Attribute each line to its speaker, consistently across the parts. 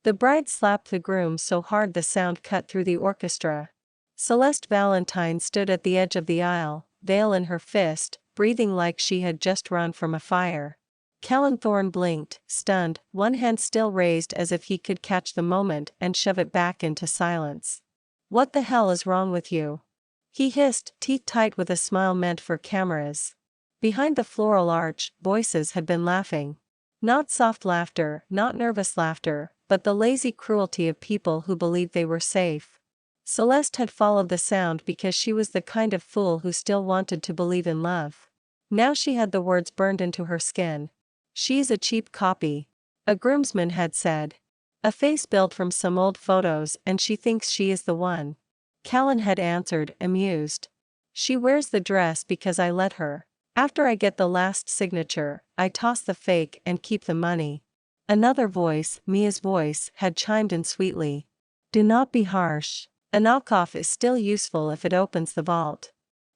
Speaker 1: The bride slapped the groom so hard the sound cut through the orchestra. Celeste Valentine stood at the edge of the aisle, veil in her fist, breathing like she had just run from a fire. Callan Thorne blinked, stunned, one hand still raised as if he could catch the moment and shove it back into silence. "What the hell is wrong with you?" he hissed, teeth tight with a smile meant for cameras. Behind the floral arch, voices had been laughing. Not soft laughter, not nervous laughter, but the lazy cruelty of people who believed they were safe. Celeste had followed the sound because she was the kind of fool who still wanted to believe in love. Now she had the words burned into her skin. "She's a cheap copy," a groomsman had said. "A face built from some old photos and she thinks she is the one." Callan had answered, amused. "She wears the dress because I let her. After I get the last signature, I toss the fake and keep the money." Another voice, Mia's voice, had chimed in sweetly. "Do not be harsh. A knockoff is still useful if it opens the vault."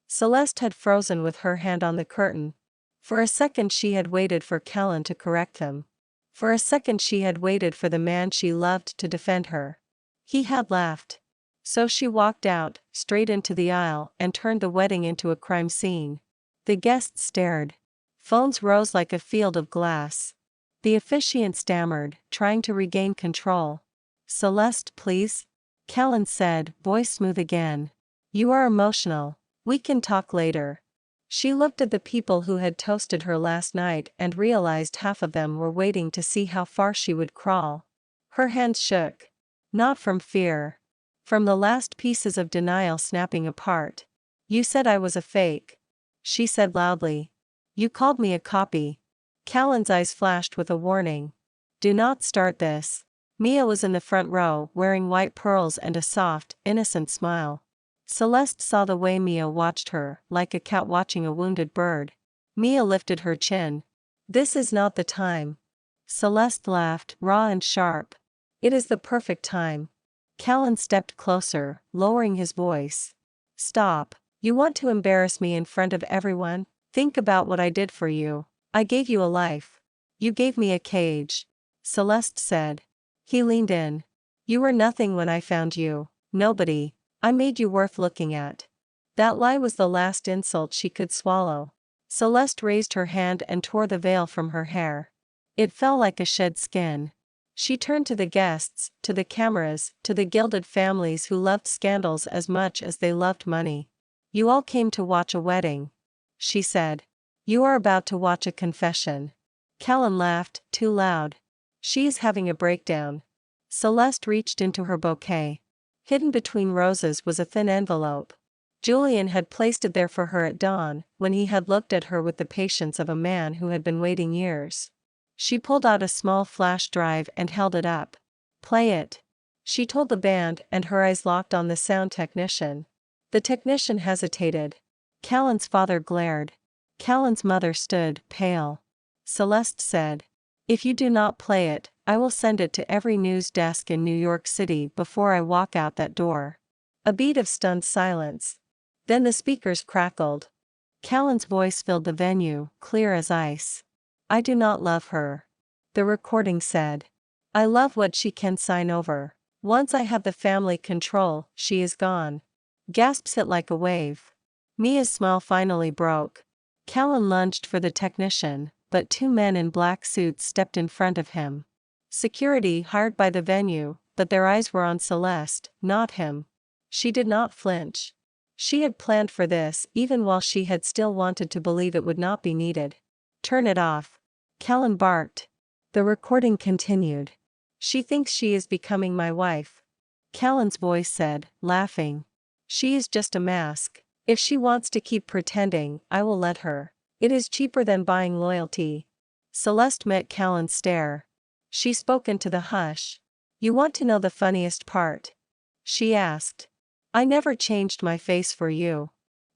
Speaker 1: Celeste had frozen with her hand on the curtain. For a second she had waited for Callan to correct them. For a second she had waited for the man she loved to defend her. He had laughed. So she walked out, straight into the aisle, and turned the wedding into a crime scene. The guests stared. Phones rose like a field of glass. The officiant stammered, trying to regain control. "Celeste, please?" Callan said, voice smooth again. "You are emotional. We can talk later." She looked at the people who had toasted her last night and realized half of them were waiting to see how far she would crawl. Her hands shook. Not from fear. From the last pieces of denial snapping apart. "You said I was a fake," she said loudly. "You called me a copy." Callan's eyes flashed with a warning. "Do not start this." Mia was in the front row, wearing white pearls and a soft, innocent smile. Celeste saw the way Mia watched her, like a cat watching a wounded bird. Mia lifted her chin. "This is not the time." Celeste laughed, raw and sharp. "It is the perfect time." Callan stepped closer, lowering his voice. "Stop. You want to embarrass me in front of everyone? Think about what I did for you. I gave you a life. You gave me a cage." Celeste said. He leaned in. "You were nothing when I found you. Nobody. I made you worth looking at." That lie was the last insult she could swallow. Celeste raised her hand and tore the veil from her hair. It fell like a shed skin. She turned to the guests, to the cameras, to the gilded families who loved scandals as much as they loved money. "You all came to watch a wedding," she said. "You are about to watch a confession." Callan laughed, too loud. "She is having a breakdown." Celeste reached into her bouquet. Hidden between roses was a thin envelope. Julian had placed it there for her at dawn, when he had looked at her with the patience of a man who had been waiting years. She pulled out a small flash drive and held it up. "Play it," she told the band, and her eyes locked on the sound technician. The technician hesitated. Callan's father glared. Callan's mother stood, pale. Celeste said, "If you do not play it, I will send it to every news desk in New York City before I walk out that door." A beat of stunned silence. Then the speakers crackled. Callan's voice filled the venue, clear as ice. "I do not love her," the recording said. "I love what she can sign over. Once I have the family control, she is gone." Gasps hit like a wave. Mia's smile finally broke. Callan lunged for the technician, but two men in black suits stepped in front of him. Security hired by the venue, but their eyes were on Celeste, not him. She did not flinch. She had planned for this, even while she had still wanted to believe it would not be needed. "Turn it off," Callan barked. The recording continued. "She thinks she is becoming my wife," Callan's voice said, laughing. "She is just a mask. If she wants to keep pretending, I will let her. It is cheaper than buying loyalty." Celeste met Callan's stare. She spoke into the hush. "You want to know the funniest part?" she asked. "I never changed my face for you."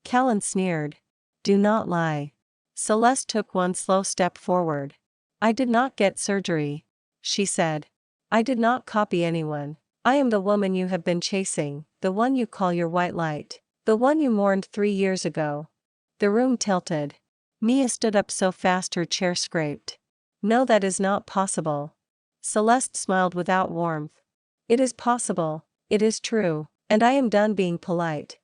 Speaker 1: Callan sneered. "Do not lie." Celeste took one slow step forward. "I did not get surgery," she said. "I did not copy anyone. I am the woman you have been chasing, the one you call your white light, the one you mourned 3 years ago." The room tilted. Mia stood up so fast her chair scraped. "No, that is not possible." Celeste smiled without warmth. It is possible, it is true, and I am done being polite.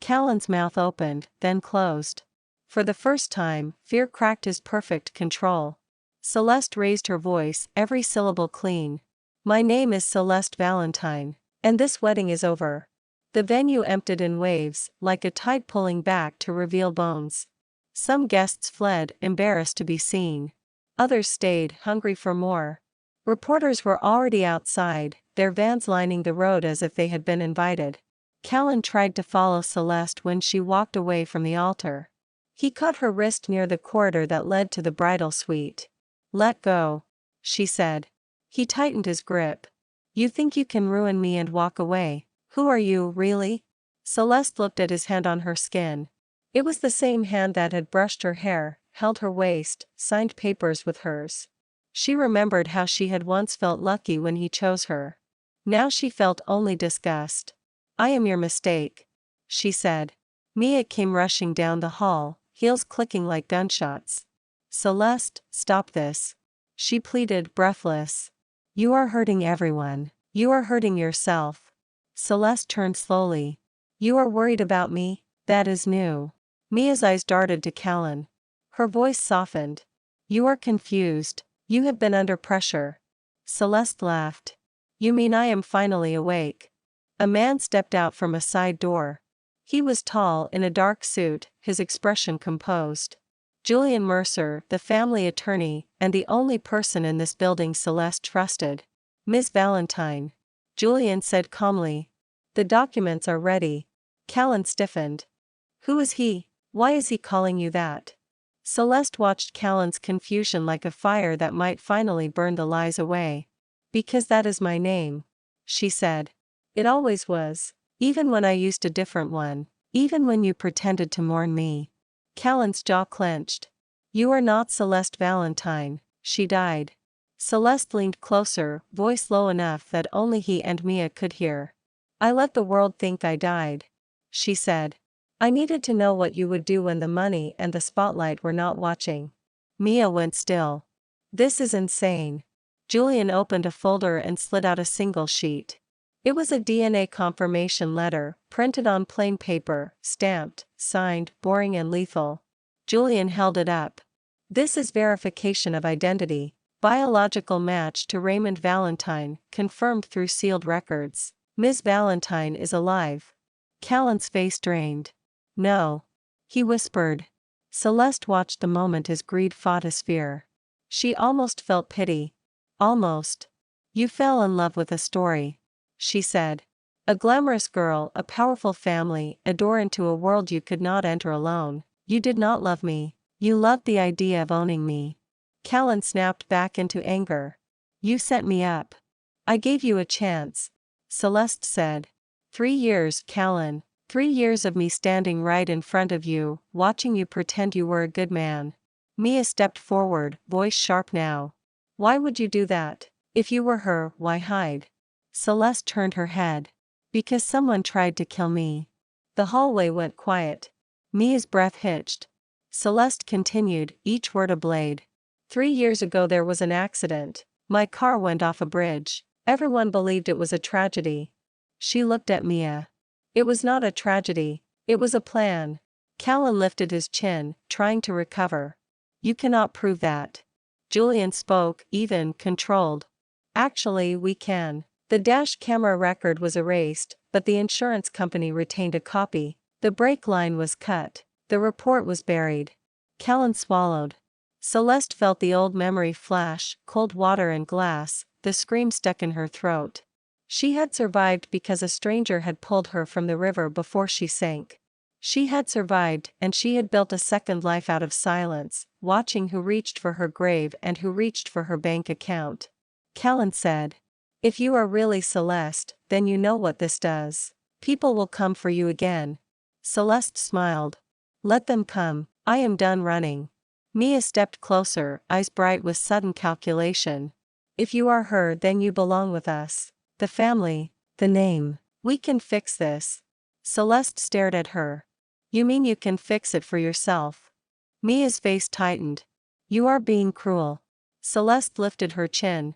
Speaker 1: Callan's mouth opened, then closed. For the first time, fear cracked his perfect control. Celeste raised her voice, every syllable clean. My name is Celeste Valentine, and this wedding is over. The venue emptied in waves, like a tide pulling back to reveal bones. Some guests fled, embarrassed to be seen. Others stayed, hungry for more. Reporters were already outside, their vans lining the road as if they had been invited. Callan tried to follow Celeste when she walked away from the altar. He caught her wrist near the corridor that led to the bridal suite. Let go, she said. He tightened his grip. You think you can ruin me and walk away? Who are you, really? Celeste looked at his hand on her skin. It was the same hand that had brushed her hair, held her waist, signed papers with hers. She remembered how she had once felt lucky when he chose her. Now she felt only disgust. I am your mistake, she said. Mia came rushing down the hall, heels clicking like gunshots. Celeste, stop this. She pleaded, breathless. You are hurting everyone. You are hurting yourself. Celeste turned slowly. You are worried about me? That is new. Mia's eyes darted to Callan. Her voice softened. You are confused. You have been under pressure. Celeste laughed. You mean I am finally awake? A man stepped out from a side door. He was tall, in a dark suit, his expression composed. Julian Mercer, the family attorney, and the only person in this building Celeste trusted. Miss Valentine. Julian said calmly. The documents are ready. Callan stiffened. Who is he? Why is he calling you that? Celeste watched Callan's confusion like a fire that might finally burn the lies away. Because that is my name, she said. It always was. Even when I used a different one. Even when you pretended to mourn me. Callan's jaw clenched. You are not Celeste Valentine, she died. Celeste leaned closer, voice low enough that only he and Mia could hear. I let the world think I died, she said. I needed to know what you would do when the money and the spotlight were not watching. Mia went still. This is insane. Julian opened a folder and slid out a single sheet. It was a DNA confirmation letter, printed on plain paper, stamped, signed, boring and lethal. Julian held it up. This is verification of identity, biological match to Raymond Valentine, confirmed through sealed records. Ms. Valentine is alive. Callan's face drained. No. He whispered. Celeste watched the moment as greed fought his fear. She almost felt pity. Almost. You fell in love with a story, she said. A glamorous girl, a powerful family, a door into a world you could not enter alone. You did not love me. You loved the idea of owning me. Callan snapped back into anger. You set me up. I gave you a chance, Celeste said. 3 years, Callan. 3 years of me standing right in front of you, watching you pretend you were a good man. Mia stepped forward, voice sharp now. Why would you do that? If you were her, why hide? Celeste turned her head. Because someone tried to kill me. The hallway went quiet. Mia's breath hitched. Celeste continued, each word a blade. 3 years ago there was an accident. My car went off a bridge. Everyone believed it was a tragedy. She looked at Mia. It was not a tragedy. It was a plan. Callan lifted his chin, trying to recover. You cannot prove that. Julian spoke, even, controlled. Actually, we can. The dash camera record was erased, but the insurance company retained a copy. The brake line was cut. The report was buried. Callan swallowed. Celeste felt the old memory flash, cold water and glass, the scream stuck in her throat. She had survived because a stranger had pulled her from the river before she sank. She had survived, and she had built a second life out of silence, watching who reached for her grave and who reached for her bank account. Callan said. If you are really Celeste, then you know what this does. People will come for you again. Celeste smiled. Let them come, I am done running. Mia stepped closer, eyes bright with sudden calculation. If you are her, then you belong with us. The family, the name. We can fix this. Celeste stared at her. You mean you can fix it for yourself? Mia's face tightened. You are being cruel. Celeste lifted her chin.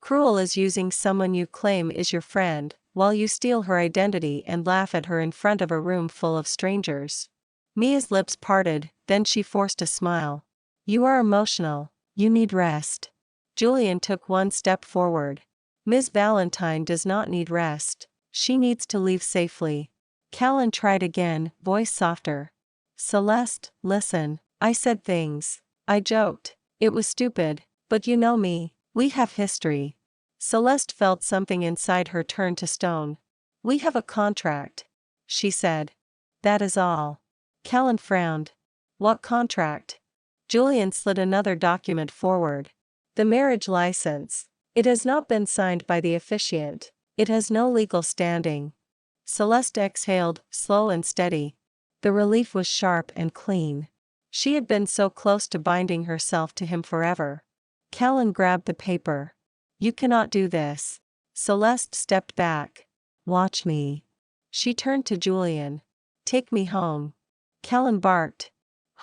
Speaker 1: Cruel is using someone you claim is your friend, while you steal her identity and laugh at her in front of a room full of strangers. Mia's lips parted, then she forced a smile. You are emotional. You need rest. Julian took one step forward. Ms. Valentine does not need rest. She needs to leave safely. Callan tried again, voice softer. Celeste, listen. I said things. I joked. It was stupid, but you know me. We have history. Celeste felt something inside her turn to stone. We have a contract, she said. That is all. Callan frowned. What contract? Julian slid another document forward. The marriage license. It has not been signed by the officiant. It has no legal standing. Celeste exhaled, slow and steady. The relief was sharp and clean. She had been so close to binding herself to him forever. Callan grabbed the paper. You cannot do this. Celeste stepped back. Watch me. She turned to Julian. Take me home. Callan barked.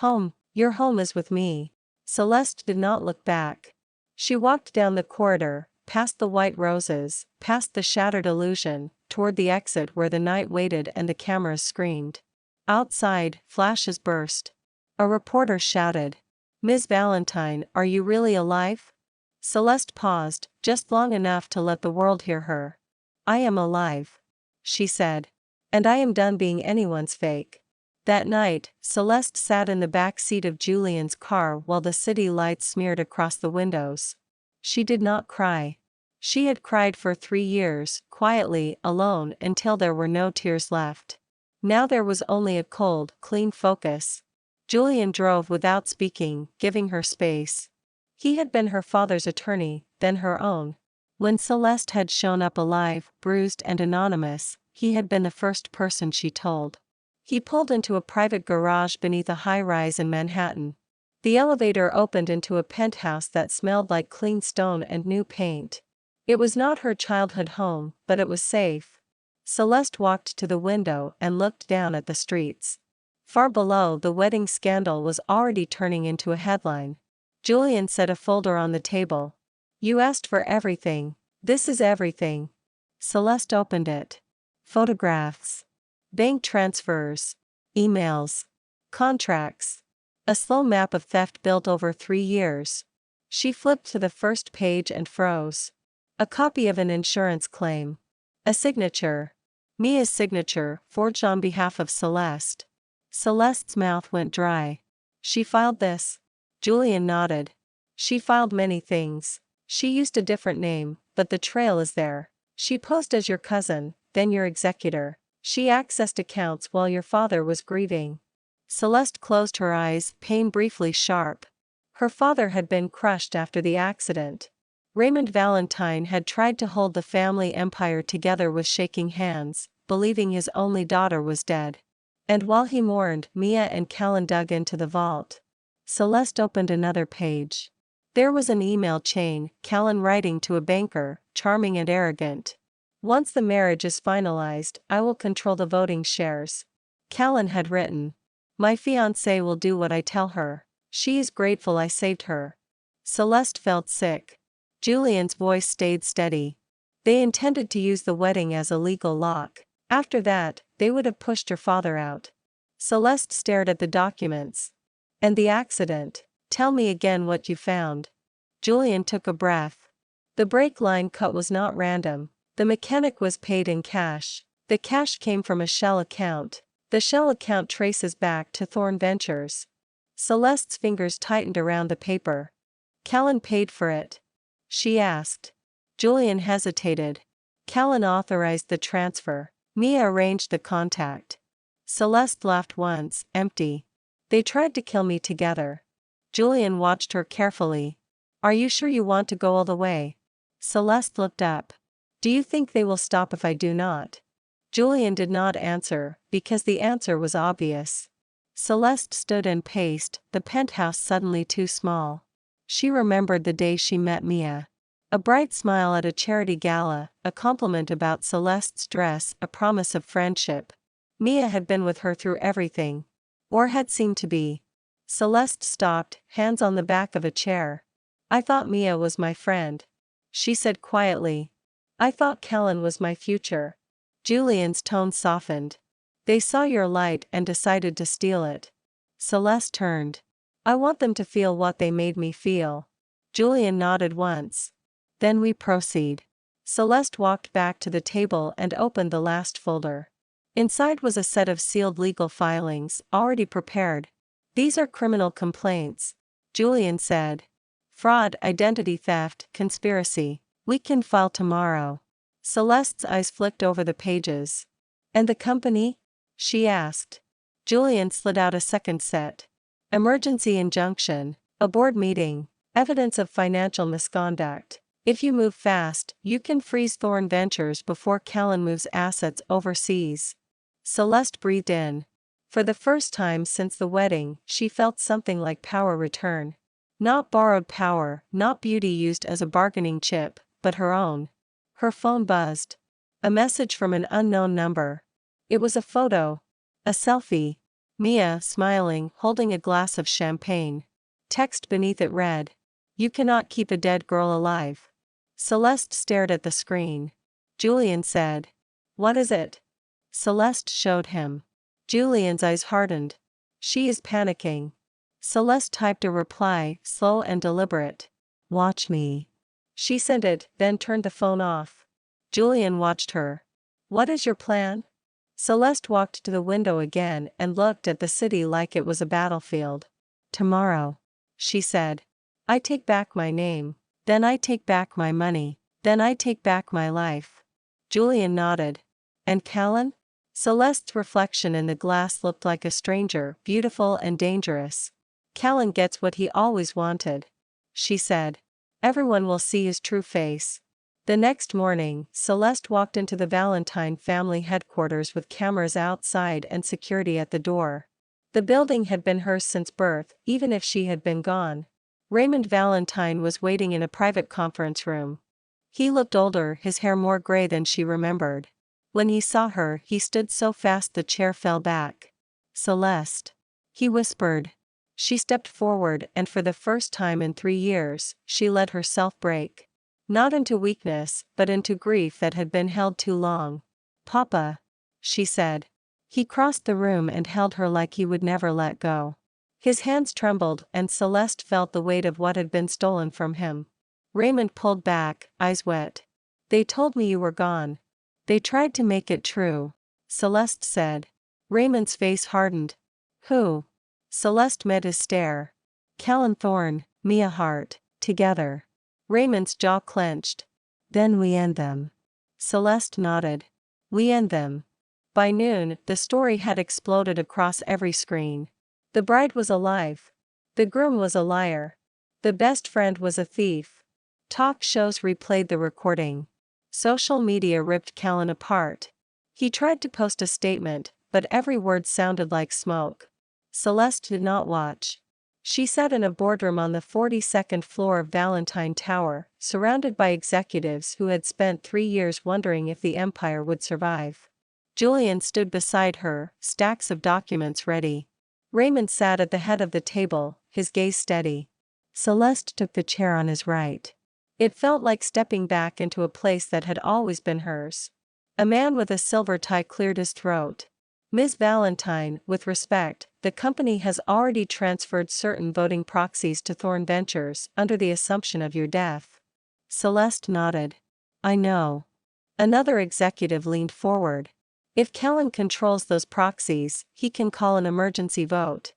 Speaker 1: Home, your home is with me. Celeste did not look back. She walked down the corridor, past the white roses, past the shattered illusion, toward the exit where the night waited and the cameras screamed. Outside, flashes burst. A reporter shouted. Ms. Valentine, are you really alive? Celeste paused, just long enough to let the world hear her. I am alive, she said. And I am done being anyone's fake. That night, Celeste sat in the back seat of Julian's car while the city lights smeared across the windows. She did not cry. She had cried for 3 years, quietly, alone, until there were no tears left. Now there was only a cold, clean focus. Julian drove without speaking, giving her space. He had been her father's attorney, then her own. When Celeste had shown up alive, bruised and anonymous, he had been the first person she told. He pulled into a private garage beneath a high-rise in Manhattan. The elevator opened into a penthouse that smelled like clean stone and new paint. It was not her childhood home, but it was safe. Celeste walked to the window and looked down at the streets. Far below, the wedding scandal was already turning into a headline. Julian set a folder on the table. You asked for everything. This is everything. Celeste opened it. Photographs. Bank transfers. Emails. Contracts. A slow map of theft built over 3 years. She flipped to the first page and froze. A copy of an insurance claim. A signature. Mia's signature, forged on behalf of Celeste. Celeste's mouth went dry. She filed this. Julian nodded. She filed many things. She used a different name, but the trail is there. She posed as your cousin, then your executor. She accessed accounts while your father was grieving. Celeste closed her eyes, pain briefly sharp. Her father had been crushed after the accident. Raymond Valentine had tried to hold the family empire together with shaking hands, believing his only daughter was dead. And while he mourned, Mia and Callan dug into the vault. Celeste opened another page. There was an email chain, Callan writing to a banker, charming and arrogant. Once the marriage is finalized, I will control the voting shares. Callan had written. My fiancée will do what I tell her. She is grateful I saved her. Celeste felt sick. Julian's voice stayed steady. They intended to use the wedding as a legal lock. After that, they would have pushed her father out. Celeste stared at the documents. And the accident? Tell me again what you found. Julian took a breath. The brake line cut was not random. The mechanic was paid in cash. The cash came from a Shell account. The Shell account traces back to Thorn Ventures. Celeste's fingers tightened around the paper. Callan paid for it? She asked. Julian hesitated. Callan authorized the transfer. Mia arranged the contact. Celeste laughed once, empty. They tried to kill me together. Julian watched her carefully. Are you sure you want to go all the way? Celeste looked up. Do you think they will stop if I do not? Julian did not answer, because the answer was obvious. Celeste stood and paced, the penthouse suddenly too small. She remembered the day she met Mia. A bright smile at a charity gala, a compliment about Celeste's dress, a promise of friendship. Mia had been with her through everything. Or had seemed to be. Celeste stopped, hands on the back of a chair. I thought Mia was my friend. she said quietly. I thought Callan was my future. Julian's tone softened. They saw your light and decided to steal it. Celeste turned. I want them to feel what they made me feel. Julian nodded once. Then we proceed. Celeste walked back to the table and opened the last folder. Inside was a set of sealed legal filings, already prepared. These are criminal complaints, Julian said. Fraud, identity theft, conspiracy. We can file tomorrow. Celeste's eyes flicked over the pages. And the company? She asked. Julian slid out a second set. Emergency injunction, a board meeting, evidence of financial misconduct. If you move fast, you can freeze Thorn Ventures before Callan moves assets overseas. Celeste breathed in. For the first time since the wedding, she felt something like power return. Not borrowed power, not beauty used as a bargaining chip, but her own. Her phone buzzed. A message from an unknown number. It was a photo. A selfie. Mia, smiling, holding a glass of champagne. Text beneath it read. You cannot keep a dead girl alive. Celeste stared at the screen. Julian said. What is it? Celeste showed him. Julian's eyes hardened. She is panicking. Celeste typed a reply, slow and deliberate. Watch me. She sent it, then turned the phone off. Julian watched her. What is your plan? Celeste walked to the window again and looked at the city like it was a battlefield. Tomorrow, she said. I take back my name. Then I take back my money. Then I take back my life. Julian nodded. And Callan? Celeste's reflection in the glass looked like a stranger, beautiful and dangerous. Callan gets what he always wanted, she said. Everyone will see his true face. The next morning, Celeste walked into the Valentine family headquarters with cameras outside and security at the door. The building had been hers since birth, even if she had been gone. Raymond Valentine was waiting in a private conference room. He looked older, his hair more gray than she remembered. When he saw her, he stood so fast the chair fell back. Celeste, he whispered. She stepped forward and for the first time in 3 years, she let herself break. Not into weakness, but into grief that had been held too long. Papa, she said. He crossed the room and held her like he would never let go. His hands trembled and Celeste felt the weight of what had been stolen from him. Raymond pulled back, eyes wet. They told me you were gone. They tried to make it true, Celeste said. Raymond's face hardened. Who? Celeste met his stare. Callan Thorne, Mia Hart, together. Raymond's jaw clenched. Then we end them. Celeste nodded. We end them. By noon, the story had exploded across every screen. The bride was alive. The groom was a liar. The best friend was a thief. Talk shows replayed the recording. Social media ripped Callan apart. He tried to post a statement, but every word sounded like smoke. Celeste did not watch. She sat in a boardroom on the 42nd floor of Valentine Tower, surrounded by executives who had spent 3 years wondering if the empire would survive. Julian stood beside her, stacks of documents ready. Raymond sat at the head of the table, his gaze steady. Celeste took the chair on his right. It felt like stepping back into a place that had always been hers. A man with a silver tie cleared his throat. Ms. Valentine, with respect, the company has already transferred certain voting proxies to Thorn Ventures under the assumption of your death. Celeste nodded. I know. Another executive leaned forward. If Callan controls those proxies, he can call an emergency vote.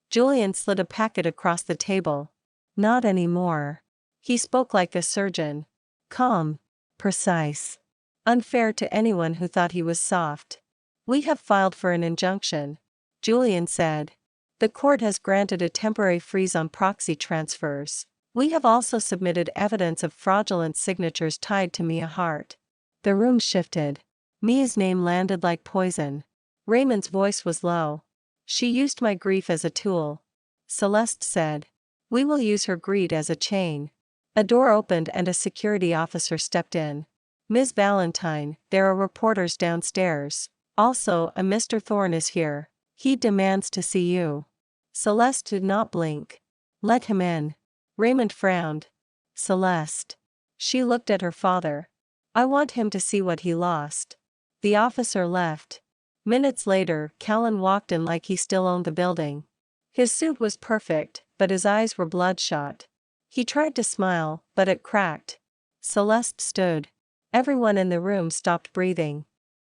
Speaker 1: Julian slid a packet across the table. Not anymore. He spoke like a surgeon. Calm. Precise. Unfair to anyone who thought he was soft. We have filed for an injunction, Julian said. The court has granted a temporary freeze on proxy transfers. We have also submitted evidence of fraudulent signatures tied to Mia Hart. The room shifted. Mia's name landed like poison. Raymond's voice was low. She used my grief as a tool. Celeste said. We will use her greed as a chain. A door opened and a security officer stepped in. Ms. Valentine, there are reporters downstairs. Also, a Mr. Thorne is here. He demands to see you. Celeste did not blink. Let him in. Raymond frowned. Celeste. She looked at her father. I want him to see what he lost. The officer left. Minutes later, Callan walked in like he still owned the building. His suit was perfect, but his eyes were bloodshot. He tried to smile, but it cracked. Celeste stood. Everyone in the room stopped breathing.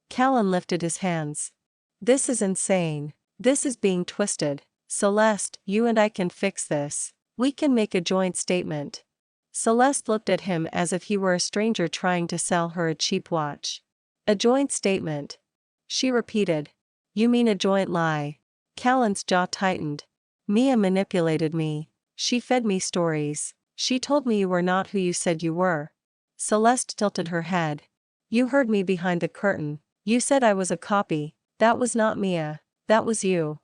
Speaker 1: Callan lifted his hands. This is insane. This is being twisted. Celeste, you and I can fix this. We can make a joint statement. Celeste looked at him as if he were a stranger trying to sell her a cheap watch. A joint statement. She repeated. You mean a joint lie? Callan's jaw tightened. Mia manipulated me. She fed me stories. She told me you were not who you said you were. Celeste tilted her head. You heard me behind the curtain. You said I was a copy. That was not Mia. That was you.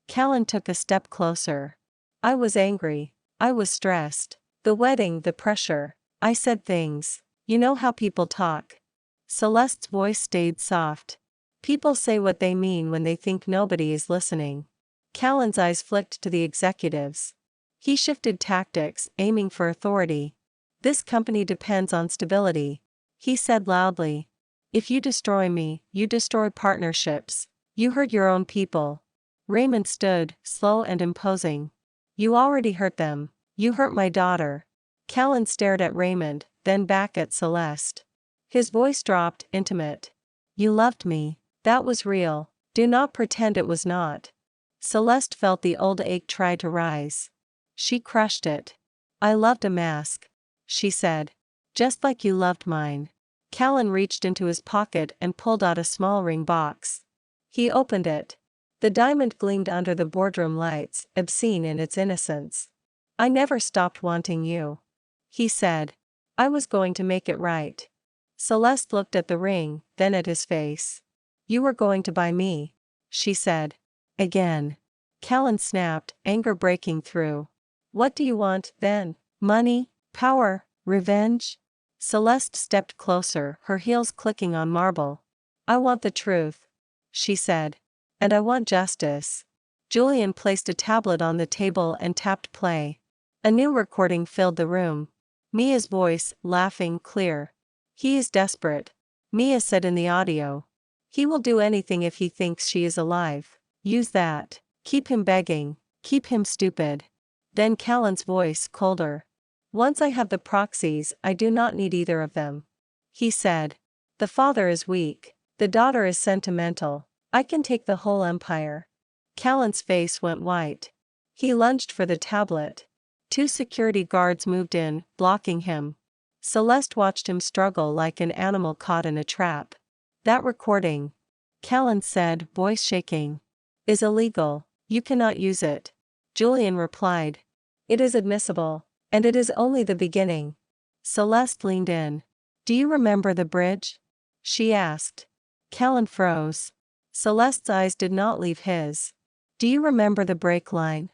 Speaker 1: Callan took a step closer. I was angry. I was stressed. The wedding, the pressure. I said things. You know how people talk. Celeste's voice stayed soft. People say what they mean when they think nobody is listening. Callan's eyes flicked to the executives. He shifted tactics, aiming for authority. This company depends on stability. He said loudly. If you destroy me, you destroy partnerships. You hurt your own people. Raymond stood, slow and imposing. You already hurt them. You hurt my daughter. Callan stared at Raymond, then back at Celeste. His voice dropped, intimate. You loved me. That was real. Do not pretend it was not. Celeste felt the old ache try to rise. She crushed it. I loved a mask, she said. Just like you loved mine. Callan reached into his pocket and pulled out a small ring box. He opened it. The diamond gleamed under the boardroom lights, obscene in its innocence. I never stopped wanting you, he said. I was going to make it right. Celeste looked at the ring, then at his face. You were going to buy me, she said. Again. Callan snapped, anger breaking through. What do you want, then? Money? Power? Revenge? Celeste stepped closer, her heels clicking on marble. I want the truth, she said. And I want justice. Julian placed a tablet on the table and tapped play. A new recording filled the room. Mia's voice, laughing, clear. He is desperate. Mia said in the audio. He will do anything if he thinks she is alive. Use that. Keep him begging. Keep him stupid. Then Callan's voice, colder. Once I have the proxies, I do not need either of them. He said. The father is weak. The daughter is sentimental. I can take the whole empire. Callan's face went white. He lunged for the tablet. 2 security guards moved in, blocking him. Celeste watched him struggle like an animal caught in a trap. That recording, Callan said, voice shaking, is illegal. You cannot use it. Julian replied. It is admissible. And it is only the beginning. Celeste leaned in. Do you remember the bridge? She asked. Callan froze. Celeste's eyes did not leave his. Do you remember the brake line?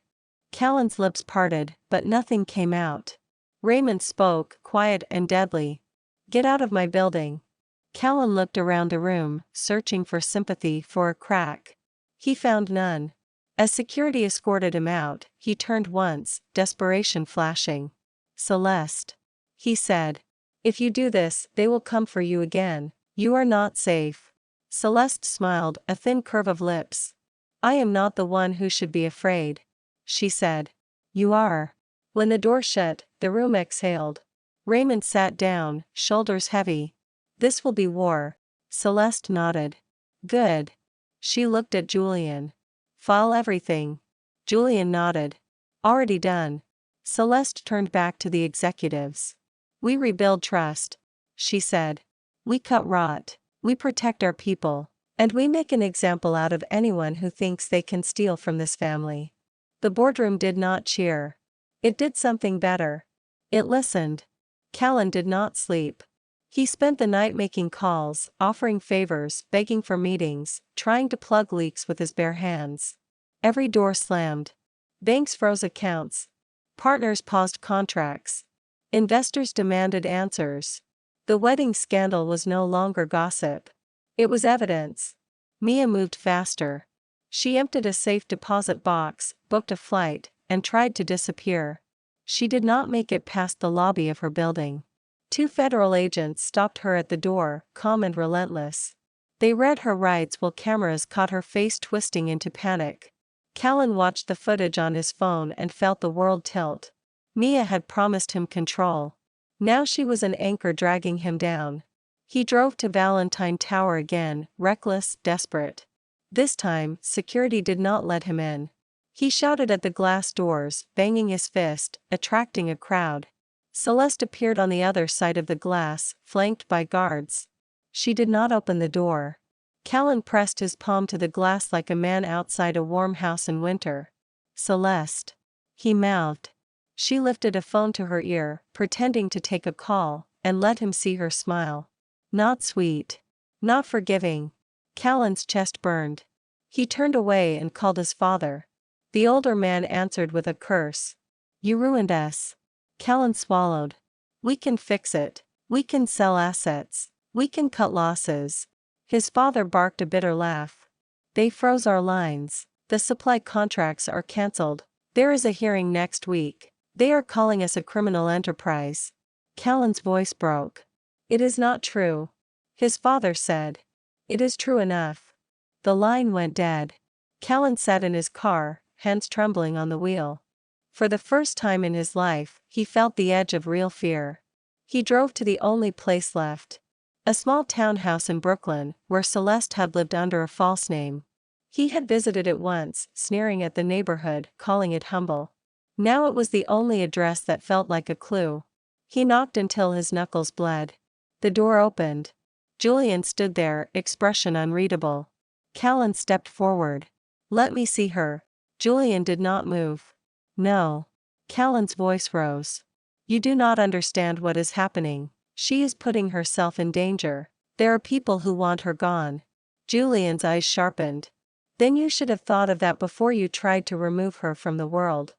Speaker 1: Callan's lips parted, but nothing came out. Raymond spoke, quiet and deadly. Get out of my building. Callan looked around the room, searching for sympathy, for a crack. He found none. As security escorted him out, he turned once, desperation flashing. Celeste, he said. If you do this, they will come for you again. You are not safe. Celeste smiled, a thin curve of lips. I am not the one who should be afraid, she said. You are. When the door shut, the room exhaled. Raymond sat down, shoulders heavy. This will be war. Celeste nodded. Good. She looked at Julian. File everything. Julian nodded. Already done. Celeste turned back to the executives. We rebuild trust, she said. We cut rot. We protect our people. And we make an example out of anyone who thinks they can steal from this family. The boardroom did not cheer. It did something better. It listened. Callan did not sleep. He spent the night making calls, offering favors, begging for meetings, trying to plug leaks with his bare hands. Every door slammed. Banks froze accounts. Partners paused contracts. Investors demanded answers. The wedding scandal was no longer gossip. It was evidence. Mia moved faster. She emptied a safe deposit box, booked a flight, and tried to disappear. She did not make it past the lobby of her building. 2 federal agents stopped her at the door, calm and relentless. They read her rights while cameras caught her face twisting into panic. Callan watched the footage on his phone and felt the world tilt. Mia had promised him control. Now she was an anchor dragging him down. He drove to Valentine Tower again, reckless, desperate. This time, security did not let him in. He shouted at the glass doors, banging his fist, attracting a crowd. Celeste appeared on the other side of the glass, flanked by guards. She did not open the door. Callan pressed his palm to the glass like a man outside a warm house in winter. "Celeste," he mouthed. She lifted a phone to her ear, pretending to take a call, and let him see her smile. Not sweet. Not forgiving. Callan's chest burned. He turned away and called his father. The older man answered with a curse. "You ruined us." Callan swallowed. "We can fix it. We can sell assets. We can cut losses." His father barked a bitter laugh. "They froze our lines. The supply contracts are cancelled. There is a hearing next week. They are calling us a criminal enterprise." Callan's voice broke. "It is not true." His father said. "It is true enough." The line went dead. Callan sat in his car, hands trembling on the wheel. For the first time in his life, he felt the edge of real fear. He drove to the only place left. A small townhouse in Brooklyn, where Celeste had lived under a false name. He had visited it once, sneering at the neighborhood, calling it humble. Now it was the only address that felt like a clue. He knocked until his knuckles bled. The door opened. Julian stood there, expression unreadable. Callan stepped forward. "Let me see her." Julian did not move. "No." Callan's voice rose. "You do not understand what is happening. She is putting herself in danger. There are people who want her gone." Julian's eyes sharpened. "Then you should have thought of that before you tried to remove her from the world."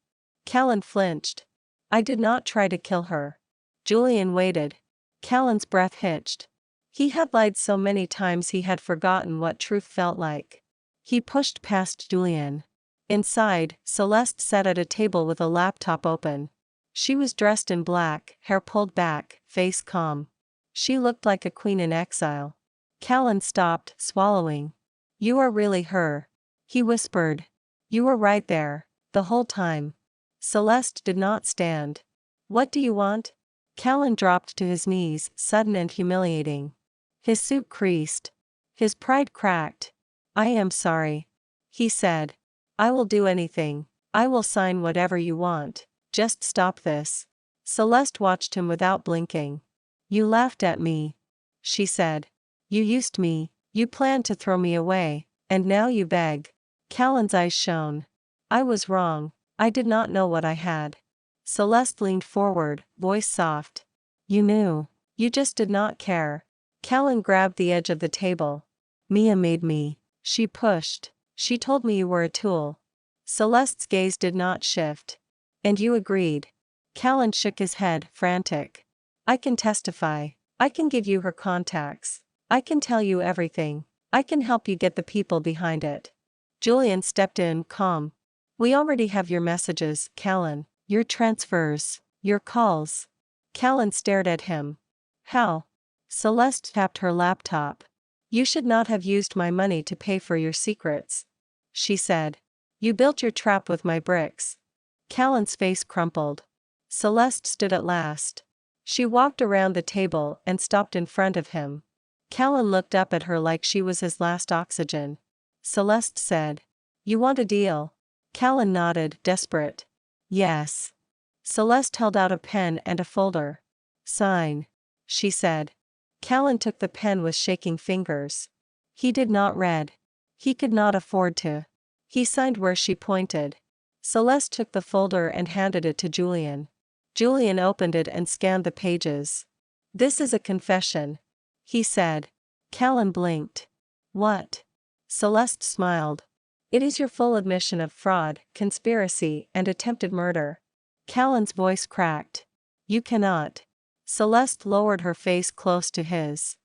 Speaker 1: Callan flinched. "I did not try to kill her." Julian waited. Callan's breath hitched. He had lied so many times he had forgotten what truth felt like. He pushed past Julian. Inside, Celeste sat at a table with a laptop open. She was dressed in black, hair pulled back, face calm. She looked like a queen in exile. Callan stopped, swallowing. "You are really her," he whispered. "You were right there, the whole time." Celeste did not stand. "What do you want?" Callan dropped to his knees, sudden and humiliating. His suit creased. His pride cracked. "I am sorry," he said. "I will do anything. I will sign whatever you want. Just stop this." Celeste watched him without blinking. "You laughed at me," she said. "You used me, you planned to throw me away, and now you beg." Callan's eyes shone. "I was wrong. I did not know what I had." Celeste leaned forward, voice soft. "You knew. You just did not care." Callan grabbed the edge of the table. "Mia made me." She pushed. "She told me you were a tool." Celeste's gaze did not shift. "And you agreed." Callan shook his head, frantic. "I can testify. I can give you her contacts. I can tell you everything. I can help you get the people behind it." Julian stepped in, calm. "We already have your messages, Callan. Your transfers. Your calls." Callan stared at him. "How?" Celeste tapped her laptop. "You should not have used my money to pay for your secrets," she said. "You built your trap with my bricks." Callan's face crumpled. Celeste stood at last. She walked around the table and stopped in front of him. Callan looked up at her like she was his last oxygen. Celeste said, "You want a deal?" Callan nodded, desperate. "Yes." Celeste held out a pen and a folder. "Sign," she said. Callan took the pen with shaking fingers. He did not read. He could not afford to. He signed where she pointed. Celeste took the folder and handed it to Julian. Julian opened it and scanned the pages. "This is a confession," he said. Callan blinked. "What?" Celeste smiled. "It is your full admission of fraud, conspiracy, and attempted murder." Callan's voice cracked. "You cannot." Celeste lowered her face close to his.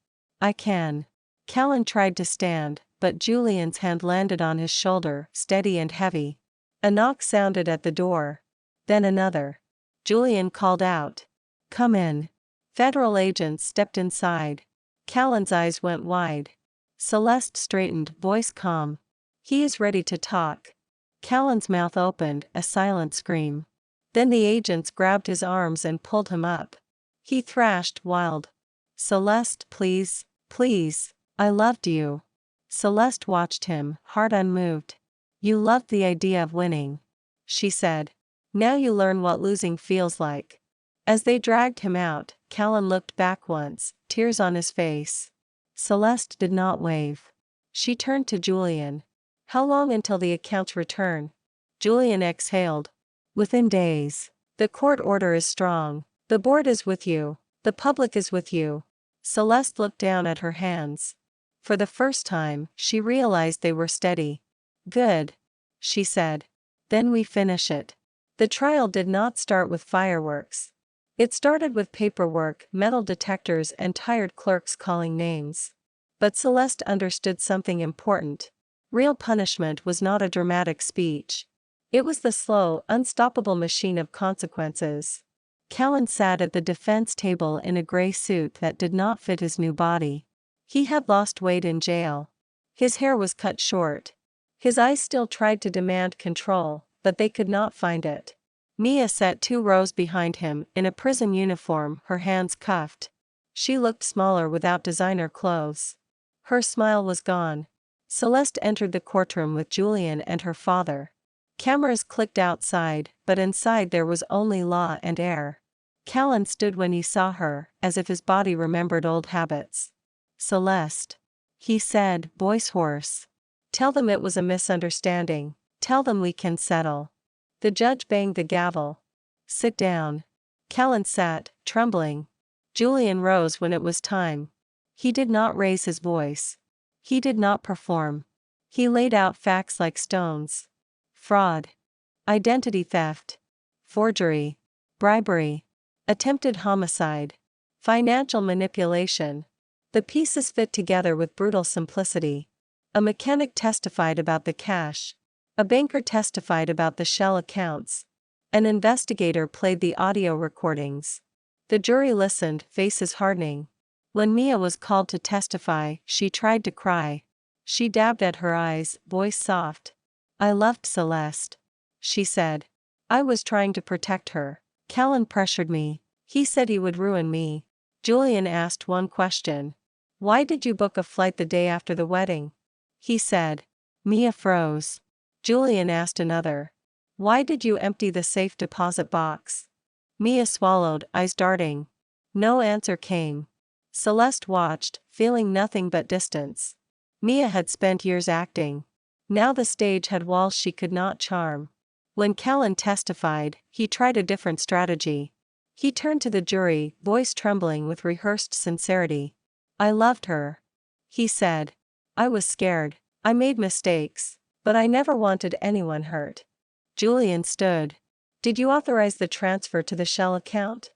Speaker 1: "I can." Callan tried to stand, but Julian's hand landed on his shoulder, steady and heavy. A knock sounded at the door. Then another. Julian called out, "Come in." Federal agents stepped inside. Callan's eyes went wide. Celeste straightened, voice calm. He is ready to talk. Callan's mouth opened, a silent scream. Then the agents grabbed his arms and pulled him up. He thrashed, wild. Celeste, please, please, I loved you. Celeste watched him, heart unmoved. You loved the idea of winning, she said. Now you learn what losing feels like. As they dragged him out, Callan looked back once, tears on his face. Celeste did not wave. She turned to Julian. How long until the accounts return? Julian exhaled. Within days. The court order is strong. The board is with you. The public is with you. Celeste looked down at her hands. For the first time, she realized they were steady. Good, she said. Then we finish it. The trial did not start with fireworks. It started with paperwork, metal detectors, and tired clerks calling names. But Celeste understood something important. Real punishment was not a dramatic speech. It was the slow, unstoppable machine of consequences. Callan sat at the defense table in a gray suit that did not fit his new body. He had lost weight in jail. His hair was cut short. His eyes still tried to demand control, but they could not find it. Mia sat 2 rows behind him, in a prison uniform, her hands cuffed. She looked smaller without designer clothes. Her smile was gone. Celeste entered the courtroom with Julian and her father. Cameras clicked outside, but inside there was only law and air. Callan stood when he saw her, as if his body remembered old habits. Celeste, he said, voice hoarse. Tell them it was a misunderstanding. Tell them we can settle. The judge banged the gavel. Sit down. Callan sat, trembling. Julian rose when it was time. He did not raise his voice. He did not perform. He laid out facts like stones. Fraud. Identity theft. Forgery. Bribery. Attempted homicide. Financial manipulation. The pieces fit together with brutal simplicity. A mechanic testified about the cash. A banker testified about the shell accounts. An investigator played the audio recordings. The jury listened, faces hardening. When Mia was called to testify, she tried to cry. She dabbed at her eyes, voice soft. I loved Celeste, she said. I was trying to protect her. Callan pressured me. He said he would ruin me. Julian asked one question. Why did you book a flight the day after the wedding? He said. Mia froze. Julian asked another. Why did you empty the safe deposit box? Mia swallowed, eyes darting. No answer came. Celeste watched, feeling nothing but distance. Mia had spent years acting. Now the stage had walls she could not charm. When Callan testified, he tried a different strategy. He turned to the jury, voice trembling with rehearsed sincerity. I loved her, he said. I was scared. I made mistakes. But I never wanted anyone hurt. Julian stood. Did you authorize the transfer to the shell account?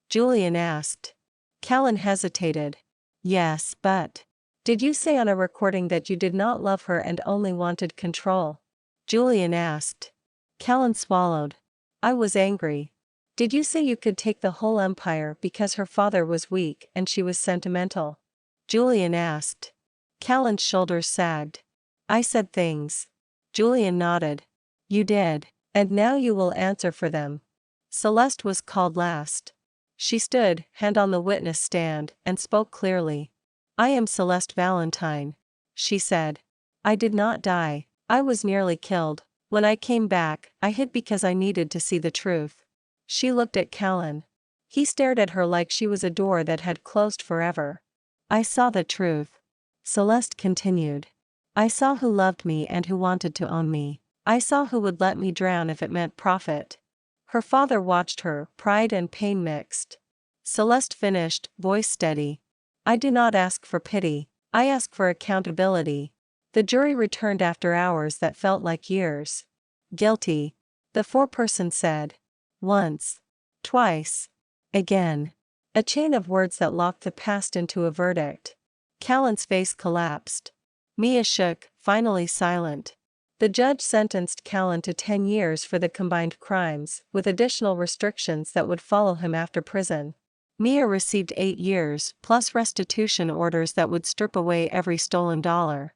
Speaker 1: Julian asked. Callan hesitated. Yes, but. Did you say on a recording that you did not love her and only wanted control? Julian asked. Callan swallowed. I was angry. Did you say you could take the whole empire because her father was weak and she was sentimental? Julian asked. Callan's shoulders sagged. I said things. Julian nodded. You did, and now you will answer for them. Celeste was called last. She stood, hand on the witness stand, and spoke clearly. I am Celeste Valentine, she said. I did not die. I was nearly killed. When I came back, I hid because I needed to see the truth. She looked at Callan. He stared at her like she was a door that had closed forever. I saw the truth. Celeste continued. I saw who loved me and who wanted to own me. I saw who would let me drown if it meant profit. Her father watched her, pride and pain mixed. Celeste finished, voice steady. I do not ask for pity. I ask for accountability. The jury returned after hours that felt like years. Guilty, the foreperson said. Once. Twice. Again. A chain of words that locked the past into a verdict. Callan's face collapsed. Mia shook, finally silent. The judge sentenced Callan to 10 years for the combined crimes, with additional restrictions that would follow him after prison. Mia received 8 years, plus restitution orders that would strip away every stolen dollar.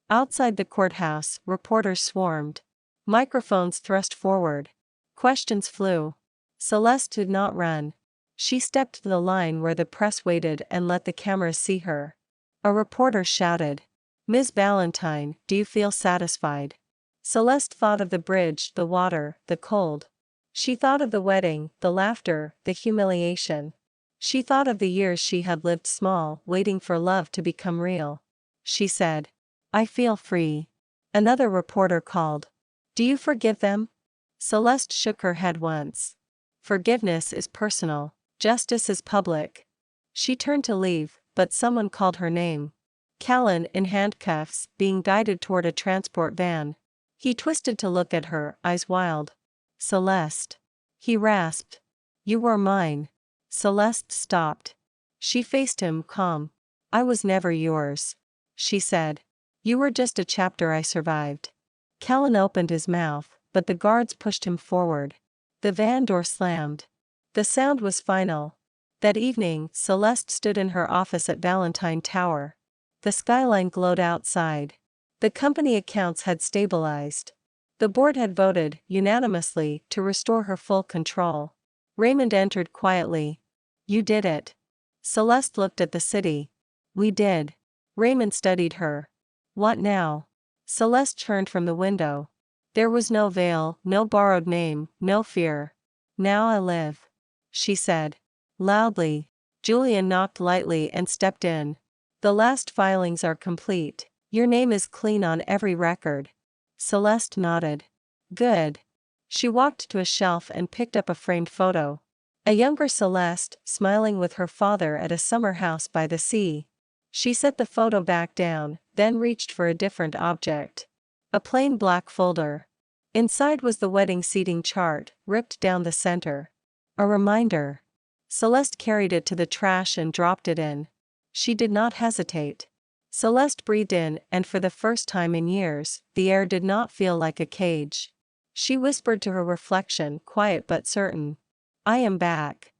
Speaker 1: Outside the courthouse, reporters swarmed. Microphones thrust forward. Questions flew. Celeste did not run. She stepped to the line where the press waited and let the cameras see her. A reporter shouted, "Ms. Ballantyne, do you feel satisfied?" Celeste thought of the bridge, the water, the cold. She thought of the wedding, the laughter, the humiliation. She thought of the years she had lived small, waiting for love to become real. She said, "I feel free." Another reporter called, "Do you forgive them?" Celeste shook her head once. Forgiveness is personal. Justice is public. She turned to leave, but someone called her name. Callan, in handcuffs, being guided toward a transport van. He twisted to look at her, eyes wild. "Celeste." He rasped. "You were mine." Celeste stopped. She faced him, calm. "I was never yours," she said. "You were just a chapter I survived." Callan opened his mouth, but the guards pushed him forward. The van door slammed. The sound was final. That evening, Celeste stood in her office at Valentine Tower. The skyline glowed outside. The company accounts had stabilized. The board had voted, unanimously, to restore her full control. Raymond entered quietly. "You did it." Celeste looked at the city. "We did." Raymond studied her. "What now?" Celeste turned from the window. There was no veil, no borrowed name, no fear. "Now I live," she said. Loudly. Julian knocked lightly and stepped in. "The last filings are complete. Your name is clean on every record." Celeste nodded. "Good." She walked to a shelf and picked up a framed photo. A younger Celeste, smiling with her father at a summer house by the sea. She set the photo back down, then reached for a different object. A plain black folder. Inside was the wedding seating chart, ripped down the center. A reminder. Celeste carried it to the trash and dropped it in. She did not hesitate. Celeste breathed in, and for the first time in years, the air did not feel like a cage. She whispered to her reflection, quiet but certain, "I am back."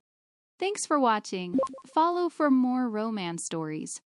Speaker 2: Thanks for watching. Follow for more romance stories.